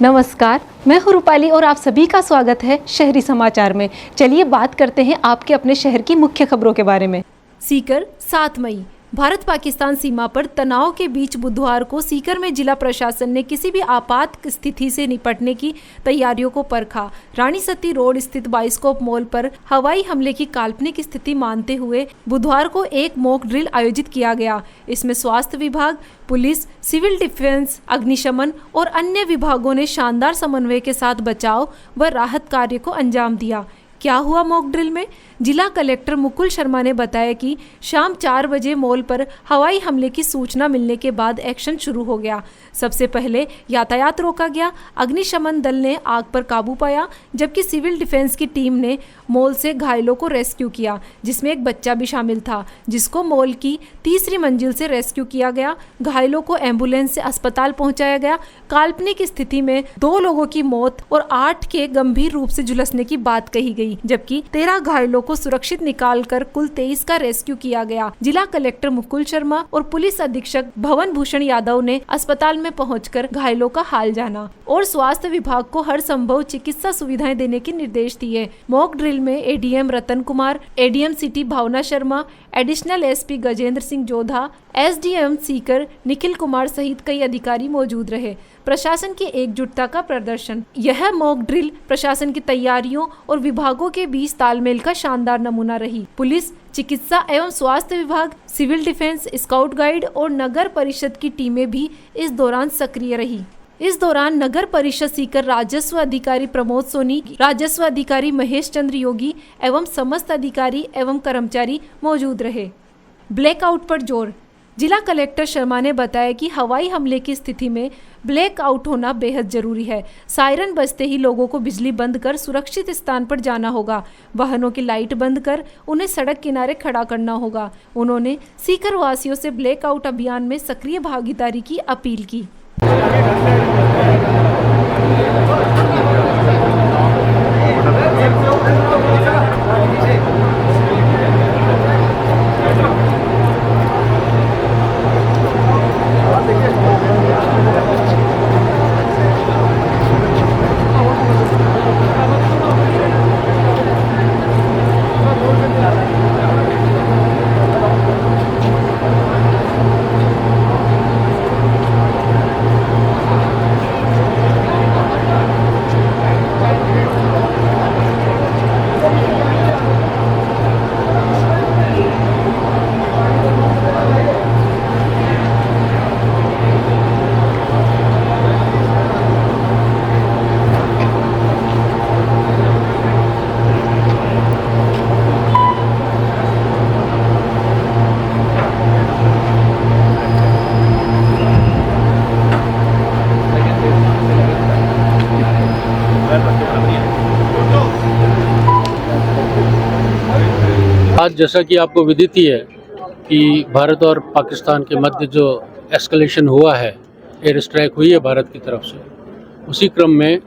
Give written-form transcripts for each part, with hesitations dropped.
नमस्कार, मैं हूं रूपाली और आप सभी का स्वागत है शहरी समाचार में। चलिए बात करते हैं आपके अपने शहर की मुख्य खबरों के बारे में। सीकर 7 मई भारत पाकिस्तान सीमा पर तनाव के बीच बुधवार को सीकर में जिला प्रशासन ने किसी भी आपात स्थिति से निपटने की तैयारियों को परखा। रानी सती रोड स्थित बाइस्कोप मॉल पर हवाई हमले की काल्पनिक स्थिति मानते हुए बुधवार को एक मॉक ड्रिल आयोजित किया गया। इसमें स्वास्थ्य विभाग, पुलिस, सिविल डिफेंस, अग्निशमन और अन्य विभागों ने शानदार समन्वय के साथ बचाव व राहत कार्य को अंजाम दिया। क्या हुआ मॉक ड्रिल में? जिला कलेक्टर मुकुल शर्मा ने बताया कि शाम 4 बजे मॉल पर हवाई हमले की सूचना मिलने के बाद एक्शन शुरू हो गया। सबसे पहले यातायात रोका गया। अग्निशमन दल ने आग पर काबू पाया, जबकि सिविल डिफेंस की टीम ने मॉल से घायलों को रेस्क्यू किया, जिसमें एक बच्चा भी शामिल था, जिसको मॉल की 3री मंजिल से रेस्क्यू किया गया। घायलों को एम्बुलेंस से अस्पताल पहुंचाया गया। काल्पनिक स्थिति में 2 लोगों की मौत और 8 के गंभीर रूप से झुलसने की बात कही गई, जबकि 13 घायलों को सुरक्षित निकालकर कुल 23 का रेस्क्यू किया गया। जिला कलेक्टर मुकुल शर्मा और पुलिस अधीक्षक भवन भूषण यादव ने अस्पताल में पहुंचकर घायलों का हाल जाना और स्वास्थ्य विभाग को हर संभव चिकित्सा सुविधाएं देने के निर्देश दिए। मॉक ड्रिल में ADM Ratan Kumar, ADM city Bhavna Sharma, additional SP Gajendra Singh Jodha, SDM Sikar Nikhil Kumar सहित कई अधिकारी मौजूद रहे। प्रशासन की एकजुटता का प्रदर्शन। यह मॉक ड्रिल प्रशासन की तैयारियों और विभागों के बीच तालमेल का शानदार नमूना रही। पुलिस, चिकित्सा एवं स्वास्थ्य विभाग, सिविल डिफेंस, स्काउट गाइड और नगर परिषद की टीमें भी इस दौरान सक्रिय रही। इस दौरान नगर परिषद सीकर राजस्व अधिकारी प्रमोद सोनी, राजस्व अधिकारी महेश चंद्र योगी एवं समस्त अधिकारी एवं कर्मचारी मौजूद रहे। ब्लैकआउट पर जोर। जिला कलेक्टर शर्मा ने बताया कि हवाई हमले की स्थिति में ब्लैकआउट होना बेहद जरूरी है। सायरन बजते ही लोगों को बिजली बंद कर सुरक्षित स्थान पर जाना होगा। वाहनों की लाइट बंद कर उन्हें सड़क किनारे खड़ा करना होगा। उन्होंने सीकर वासियों से ब्लैकआउट अभियान में सक्रिय भागीदारी की अपील की। आज जैसा कि आपको विदित ही है कि भारत और पाकिस्तान के मध्य जो एस्केलेशन हुआ है, एयर स्ट्राइक हुई है भारत की तरफ से, उसी क्रम में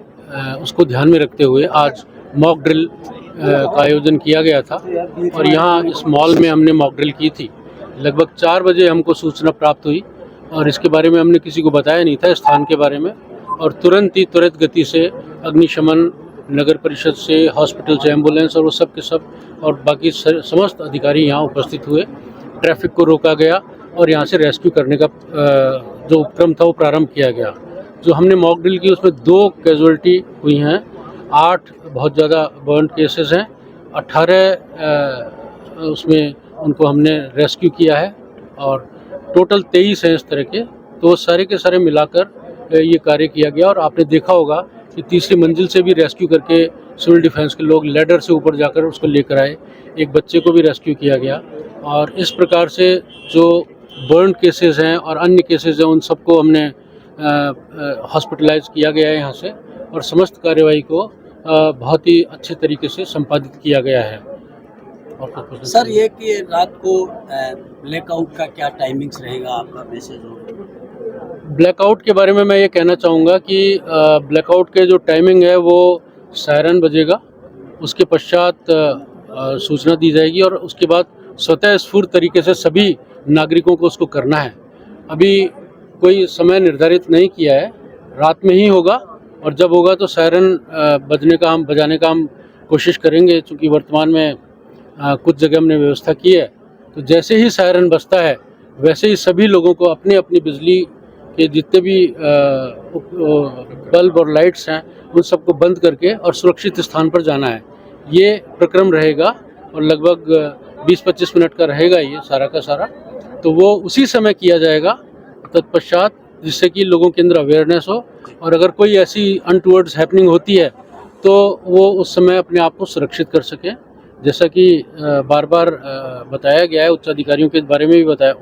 उसको ध्यान में रखते हुए आज मॉक ड्रिल का आयोजन किया गया था। और यहाँ इस मॉल में हमने मॉक ड्रिल की थी। लगभग 4 बजे हमको सूचना प्राप्त हुई और इसके बारे में हमने किसी को बताया नहीं था, स्थान के बारे में, और तुरंत ही त्वरित गति से अग्निशमन, नगर परिषद से, हॉस्पिटल से एम्बुलेंस और वो सब के सब और बाकी समस्त अधिकारी यहाँ उपस्थित हुए। ट्रैफिक को रोका गया और यहाँ से रेस्क्यू करने का जो उपक्रम था वो प्रारंभ किया गया। जो हमने मॉक ड्रिल की उसमें 2 कैजुअलिटी हुई हैं, 8 बहुत ज़्यादा बर्न केसेस हैं, 18 उसमें उनको हमने रेस्क्यू किया है और टोटल 23 हैं इस तरह के। तो सारे के सारे मिलाकर ये कार्य किया गया। और आपने देखा होगा कि 3री मंजिल से भी रेस्क्यू करके सिविल डिफेंस के लोग लैडर से ऊपर जाकर उसको लेकर आए। एक बच्चे को भी रेस्क्यू किया गया। और इस प्रकार से जो बर्न केसेस हैं और अन्य केसेस हैं उन सबको हमने हॉस्पिटलाइज किया गया है यहाँ से, और समस्त कार्यवाही को बहुत ही अच्छे तरीके से संपादित किया गया है। और सर, ये कि रात को ब्लैकआउट का क्या टाइमिंग्स रहेगा, आपका मैसेज होगा? ब्लैकआउट के बारे में मैं ये कहना चाहूँगा कि ब्लैकआउट के जो टाइमिंग है वो सायरन बजेगा, उसके पश्चात सूचना दी जाएगी और उसके बाद स्वतः स्फूर्त तरीके से सभी नागरिकों को उसको करना है। अभी कोई समय निर्धारित नहीं किया है, रात में ही होगा और जब होगा तो सायरन बजाने का हम कोशिश करेंगे, चूँकि वर्तमान में कुछ जगह हमने व्यवस्था की है। तो जैसे ही सायरन बजता है वैसे ही सभी लोगों को अपनी अपनी बिजली के जितने भी बल्ब और लाइट्स हैं उन सबको बंद करके और सुरक्षित स्थान पर जाना है। ये प्रक्रम रहेगा और लगभग 20-25 मिनट का रहेगा ये सारा का सारा। तो वो उसी समय किया जाएगा तत्पश्चात, जिससे कि लोगों के अंदर अवेयरनेस हो और अगर कोई ऐसी अनटुवर्ड्स हैपनिंग होती है तो वो उस समय अपने आप को सुरक्षित कर सकें। जैसा कि बार बार बताया गया है, उच्चाधिकारियों के बारे में भी बताया,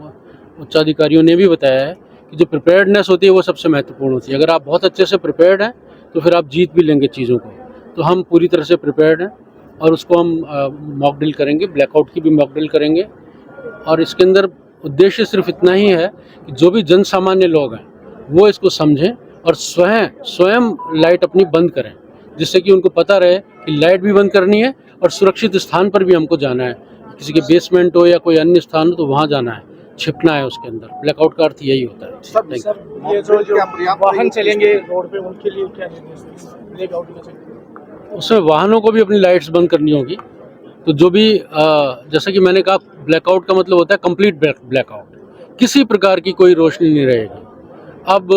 उच्चाधिकारियों ने भी बताया है कि जो प्रिपेयर्डनेस होती है वो सबसे महत्वपूर्ण होती है। अगर आप बहुत अच्छे से प्रिपेयर्ड हैं तो फिर आप जीत भी लेंगे चीज़ों को। तो हम पूरी तरह से प्रिपेयर्ड हैं और उसको हम मॉक ड्रिल करेंगे, ब्लैकआउट की भी मॉक ड्रिल करेंगे। और इसके अंदर उद्देश्य सिर्फ इतना ही है कि जो भी जन सामान्य लोग हैं वो इसको समझें और स्वयं लाइट अपनी बंद करें, जिससे कि उनको पता रहे कि लाइट भी बंद करनी है और सुरक्षित स्थान पर भी हमको जाना है। किसी के बेसमेंट हो या कोई अन्य स्थान हो तो वहाँ जाना है, छिपना है उसके अंदर। ब्लैकआउट का अर्थ यही होता है। सर, ये जो वाहन चलेंगे रोड पे उनके लिए क्या ब्लैकआउट का चाहिए? उसमें वाहनों को भी अपनी लाइट्स बंद करनी होगी। तो जो भी जैसा कि मैंने कहा, ब्लैकआउट का मतलब होता है कंप्लीट ब्लैकआउट, किसी प्रकार की कोई रोशनी नहीं रहेगी। अब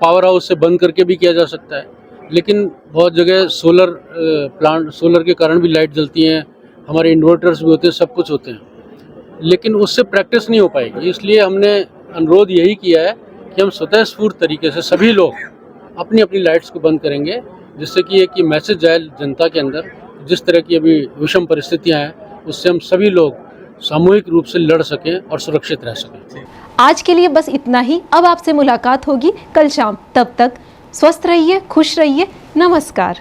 पावर हाउस से बंद करके भी किया जा सकता है, लेकिन बहुत जगह सोलर के कारण भी लाइट जलती हैं, हमारे इन्वर्टर्स भी होते हैं, सब कुछ होते हैं, लेकिन उससे प्रैक्टिस नहीं हो पाएगी। इसलिए हमने अनुरोध यही किया है कि हम स्वतःस्फूर्त तरीके से सभी लोग अपनी अपनी लाइट्स को बंद करेंगे, जिससे कि एक मैसेज जाए जनता के अंदर। जिस तरह की अभी विषम परिस्थितियां हैं उससे हम सभी लोग सामूहिक रूप से लड़ सकें और सुरक्षित रह सकें। आज के लिए बस इतना ही। अब आपसे मुलाकात होगी कल शाम। तब तक स्वस्थ रहिए, खुश रहिए। नमस्कार।